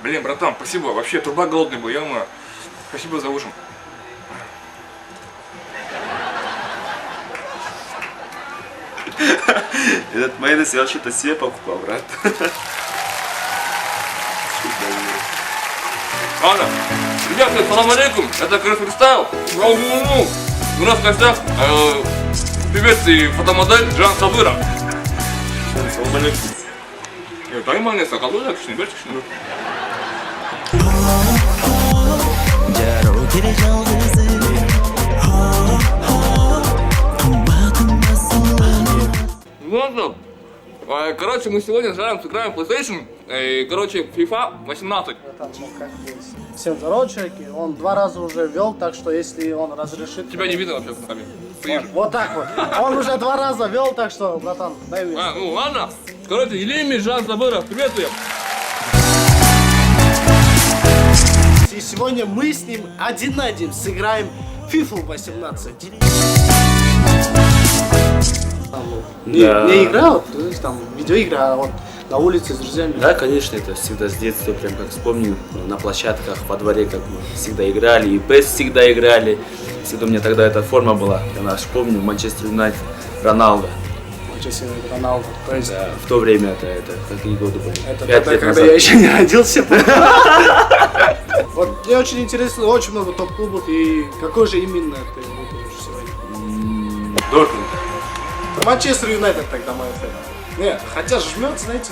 Блин, братан, спасибо. Вообще, труба голодный был, я-моё. Спасибо за ужин. Этот майонез я вообще-то себе покупал, брат. Ладно. Ребята, салам алейкум. Это Крыс Фристайл. У нас в гостях певец и фотомодель Жан Сабыров. Салам алейкум. Дай майонез, а колой так не бачишь? Ладно. Короче, мы сегодня с Жаром сыграем в PlayStation. Короче, FIFA 18. Всем здорово, чуваки. Он 2 раза уже вел, так что если он разрешит... Тебя не видно вообще в камере. Вот так вот. Он уже 2 раза вел, так что, братан, дай мне. Ну ладно. Короче, Илими, Жан Сабыров, приветствуем. И сегодня мы с ним 1 на 1 сыграем FIFA 18. Не игра, вот, то есть там видеоигра, а вот на улице с друзьями. Да, конечно, это всегда с детства, прям как вспомню, на площадках, во дворе, как мы всегда играли, и PES всегда играли. Всегда у меня тогда эта форма была, я наш помню, Манчестер Юнайтед, Роналдо. Манчестер Юнайтед, Роналдо, то есть... Да, в то время это какие годы были? Это 5 тогда, лет когда назад. я еще не родился. Вот мне очень интересно, очень много топ-клубов, и какой же именно ты выберешь сегодня? Дортмунд. Манчестер Юнайтед тогда моя цель. Нет, хотя жмет, знаете.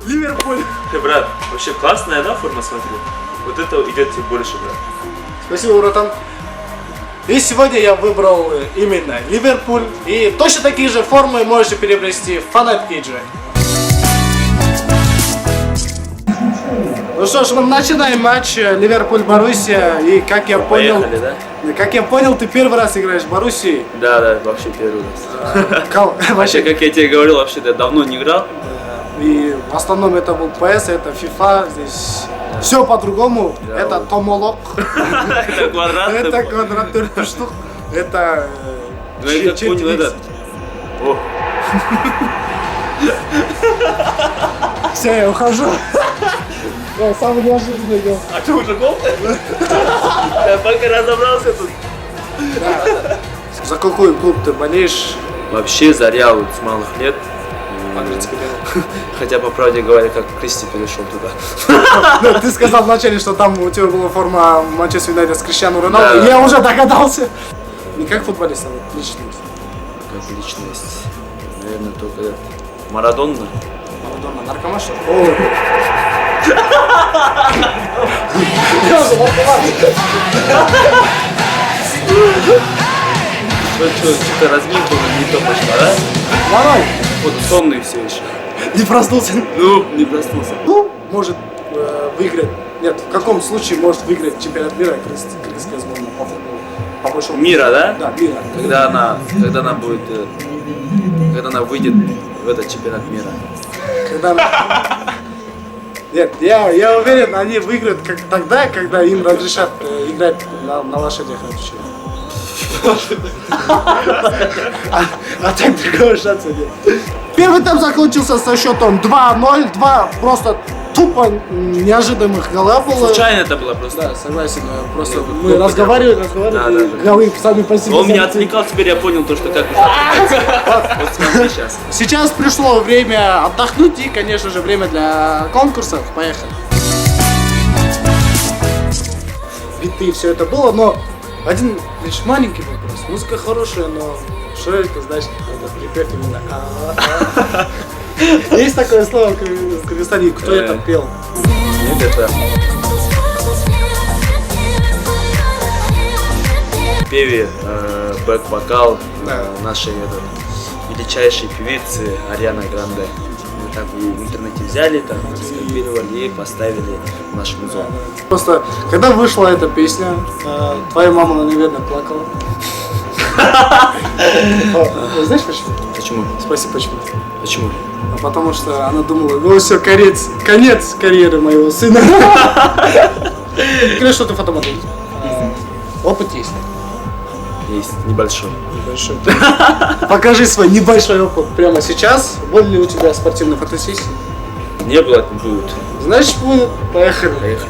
Ливерпуль. Ты, брат, вообще классная, да, форма, смотри? Вот это идет тебе больше, брат. Спасибо, братан. И сегодня я выбрал именно Ливерпуль. И точно такие же формы можете приобрести в Фанат Кейджи. Ну что ж, мы начинаем матч Ливерпуль-Боруссия. И как я понял... Поехали, да? Как я понял, ты первый раз играешь в Боруссии. Да, вообще первый раз. Вообще, Вообще, как я тебе говорил, вообще я давно не играл. и в основном это был PS, это FIFA, здесь все по-другому. Да, Это вот. томолог, Это квадрат. это квадрат штук, это... Ну я как понял, это... О, Все, я ухожу. Я самый неожиданный играл. а что, уже гол? Я пока разобрался тут. За какой клуб ты болеешь? Вообще за Реал с малых лет. Хотя, по правде говоря, как Кристи перешел туда. Ну, ты сказал вначале, что там у тебя была форма Манчестер Юнайтед с Криштиану Роналду. Да. Я уже догадался. Не как футболист, а вот личность. Как личность. Наверное, только Марадона. Марадона, наркоман, что ли? Что-то разминка не то пошла, да? Давай. Вот сонный все еще. Не проснулся. Ну, не проснулся. Ну, может выиграть. Нет, в каком случае может выиграть чемпионат мира крымская сборная по футболу? По большому Мира, да? Да, мира. Когда она будет, когда она выйдет в этот чемпионат мира. Когда она... Нет, я уверен, они выиграют как тогда, когда им разрешат играть на лошадях вообще. А так другого шанса нет. Первый тайм закончился со счетом 2-0. 2 просто тупо неожиданных гола было. Случайно это было просто. Да, согласен. Просто Нет, мы разговаривали, Да. и голы сами по себе. Он меня отвлекал, теперь я понял то, что как вот смотри сейчас. Сейчас пришло время отдохнуть и, конечно же, время для конкурсов. Поехали. Биты, все это было, но один лишь маленький вопрос. Музыка хорошая, но что это значит? Это припев именно. Есть такое слово в Кыргызстане, кто это пел? Нет, это певе, бэк-вокал нашей величайшей певицы Арианы Гранде. Мы так в интернете взяли, там скопировали и поставили в наш музон. Просто, когда вышла эта песня, твоя мама, наверное, плакала. Знаешь почему? Почему? Спроси почему. Почему? А потому что она думала, ну все, конец карьеры моего сына. Говоришь, что ты фотомодель. Опыт есть. Есть, небольшой. Небольшой. Покажи свой небольшой опыт прямо сейчас. Были ли у тебя спортивные фотосессии? Не было, будет. Значит, будет. Поехали. Поехали.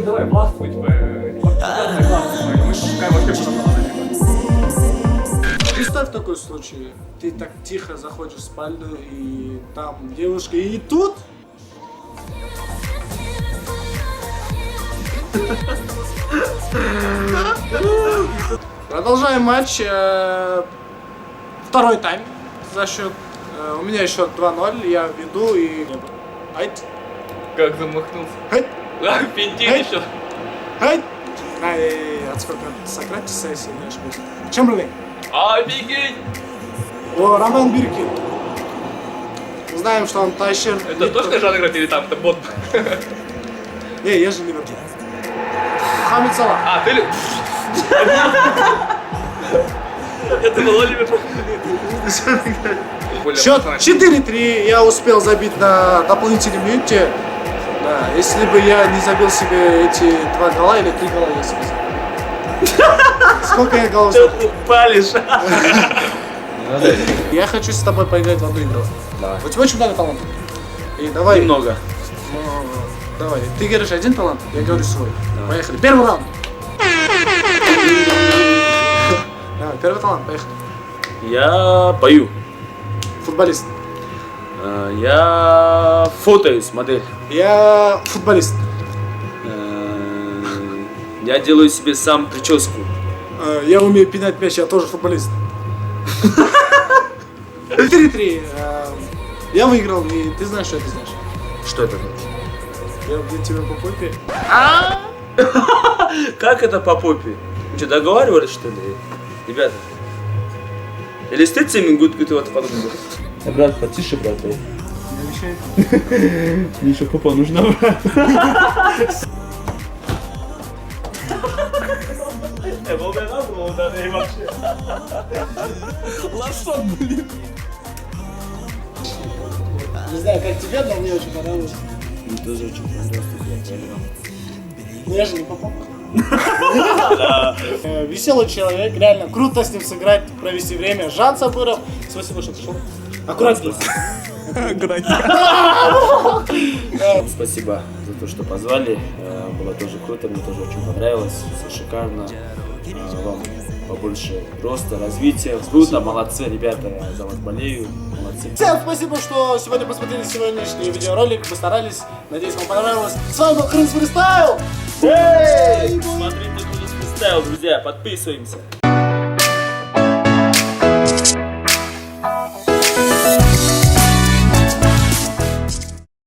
Давай, властвуй, Представь такой случай. Ты так тихо заходишь в спальню, и там девушка, и тут... Продолжаем матч. Второй тайм за счет... У меня счет 2-0, я веду и... Айт. Как замахнулся. Айт. А, пентин Эй. еще. Айт. От сколько? Сократится, если не ошибаюсь. Чемберлейн. Офигеть! О, Роман Биркин. Знаем, что он тащер. Это точно жанр играть или там это бот? Не, я же Ливерпуль. Хамид Салах. А, ты ли? Это был Оливер. Счет 4-3. Я успел забить на дополнительной минуте. Да, если бы я не забил себе эти 2 гола или 3 гола, я себе забил. Сколько я голов забил? Палишь. Я хочу с тобой поиграть в одну игру. Давай. У тебя очень много талантов. И давай. Немного. Давай. Ты говоришь один талант, я говорю свой. Поехали. Первый раунд. Давай, первый талант, поехали. Я пою. Футболист. Я фотоюсь, модель. Я футболист. Я делаю себе сам прическу. Я умею пинать мяч, я тоже футболист. 4-3. Я выиграл, и ты знаешь, что это значит. Что это? Я бью тебя по попе. Как это по попе? Вы что, договаривались, что ли? Ребята. Или стыдцы мингут, ты вот подумал. Брат, потише, брат. Мне еще попа нужна, брат. Лошок, блин. Не знаю, как тебе, но мне очень понравилось. Мне тоже очень понравилось. Но я же не попал. Веселый человек, реально круто с ним сыграть, провести время. Жан Сабыров, спасибо, что пришел. Аккуратнее. Спасибо за то, что позвали. Было тоже круто, мне тоже очень понравилось. Все шикарно. Вам побольше роста, развития. Круто, молодцы, ребята. Я за вас болею. Молодцы. Всем спасибо, что сегодня посмотрели сегодняшний видеоролик. Постарались. Надеюсь, вам понравилось. С вами был Крыс Фристайл. Смотрите, кто тут представил, друзья. Подписываемся.